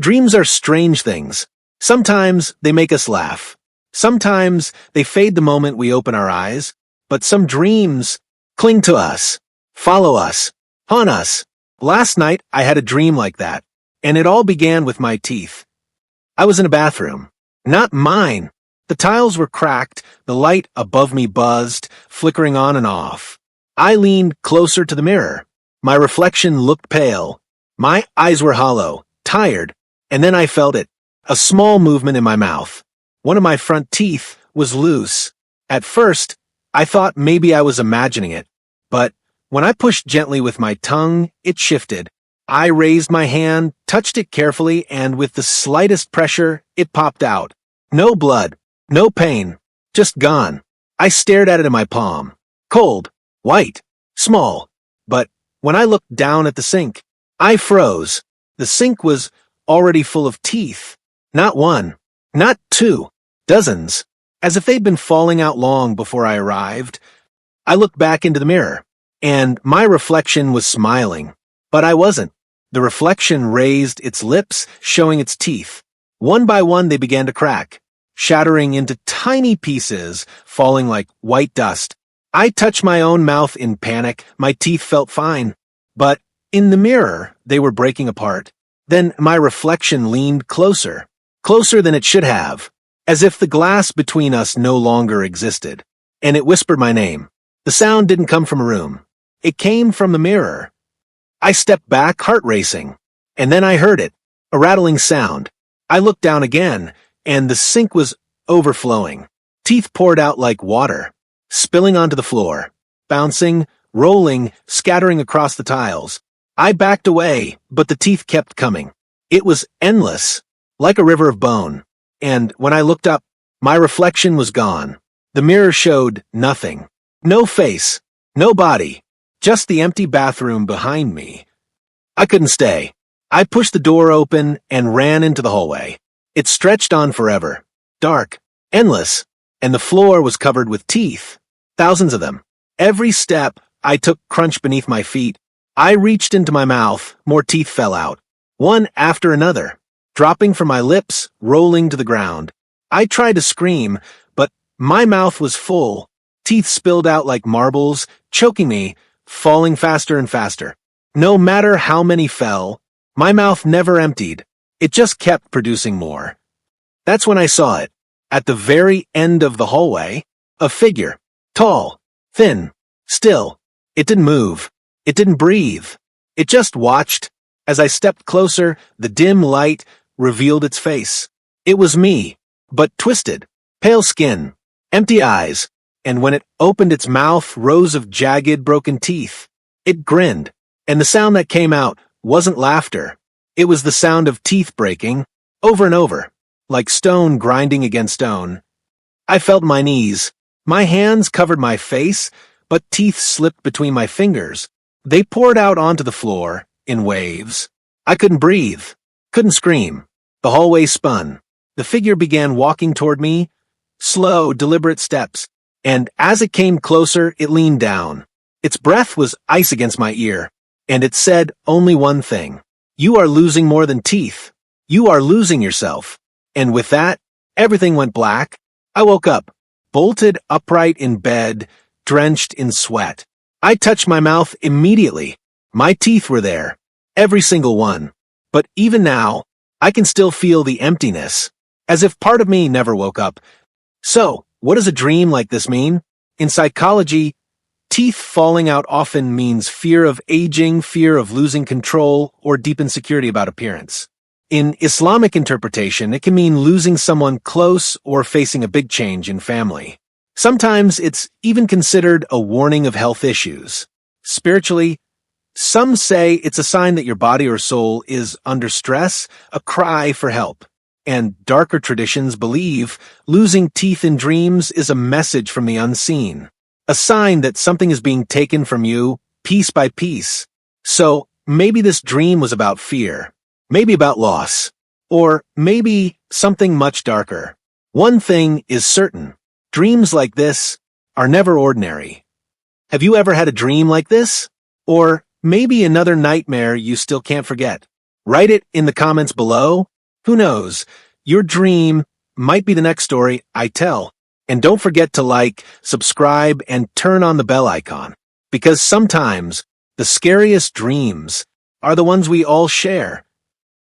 Dreams are strange things. Sometimes they make us laugh. Sometimes they fade the moment we open our eyes, but some dreams cling to us, follow us, haunt us. Last night I had a dream like that, and it all began with my teeth. I was in a bathroom. Not mine. The tiles were cracked, the light above me buzzed, flickering on and off. I leaned closer to the mirror. My reflection looked pale. My eyes were hollow, tired, and then I felt it. A small movement in my mouth. One of my front teeth was loose. At first, I thought maybe I was imagining it, but when I pushed gently with my tongue, it shifted. I raised my hand, touched it carefully, and with the slightest pressure, it popped out. No blood, no pain, just gone. I stared at it in my palm. Cold, white, small. But when I looked down at the sink, I froze. The sink was already full of teeth. Not one, not two, dozens, as if they'd been falling out long before I arrived. I looked back into the mirror, and my reflection was smiling. But I wasn't. The reflection raised its lips, showing its teeth. One by one they began to crack, shattering into tiny pieces, falling like white dust. I touched my own mouth in panic. My teeth felt fine. But in the mirror, they were breaking apart. Then my reflection leaned closer. Closer than it should have, as if the glass between us no longer existed, and it whispered my name. The sound didn't come from a room. It came from the mirror. I stepped back, heart racing, and then I heard it, a rattling sound. I looked down again, and the sink was overflowing. Teeth poured out like water, spilling onto the floor, bouncing, rolling, scattering across the tiles. I backed away, but the teeth kept coming. It was endless. Like a river of bone, and when I looked up, my reflection was gone. The mirror showed nothing. No face, no body, just the empty bathroom behind me. I couldn't stay. I pushed the door open and ran into the hallway. It stretched on forever, dark, endless, and the floor was covered with teeth, thousands of them. Every step I took crunched beneath my feet. I reached into my mouth, more teeth fell out, one after another, dropping from my lips, rolling to the ground. I tried to scream, but my mouth was full. Teeth spilled out like marbles, choking me, falling faster and faster. No matter how many fell, my mouth never emptied. It just kept producing more. That's when I saw it. At the very end of the hallway, a figure. Tall, thin, still. It didn't move. It didn't breathe. It just watched. As I stepped closer, the dim light revealed its face. It was me, but twisted, pale skin, empty eyes, and when it opened its mouth, rows of jagged, broken teeth. It grinned, and the sound that came out wasn't laughter. It was the sound of teeth breaking, over and over, like stone grinding against stone. I felt my knees. My hands covered my face, but teeth slipped between my fingers. They poured out onto the floor, in waves. I couldn't breathe, couldn't scream. The hallway spun. The figure began walking toward me, slow, deliberate steps, and as it came closer, it leaned down. Its breath was ice against my ear, and it said only one thing. You are losing more than teeth. You are losing yourself. And with that, everything went black. I woke up, bolted upright in bed, drenched in sweat. I touched my mouth immediately. My teeth were there, every single one. But even now, I can still feel the emptiness, as if part of me never woke up. So, what does a dream like this mean? In psychology, teeth falling out often means fear of aging, fear of losing control, or deep insecurity about appearance. In Islamic interpretation, it can mean losing someone close or facing a big change in family. Sometimes it's even considered a warning of health issues. Spiritually, some say it's a sign that your body or soul is under stress, a cry for help. And darker traditions believe losing teeth in dreams is a message from the unseen, a sign that something is being taken from you piece by piece. So maybe this dream was about fear, maybe about loss, or maybe something much darker. One thing is certain, dreams like this are never ordinary. Have you ever had a dream like this? Or maybe another nightmare you still can't forget? Write it in the comments below. Who knows? Your dream might be the next story I tell. And don't forget to like, subscribe, and turn on the bell icon. Because sometimes the scariest dreams are the ones we all share.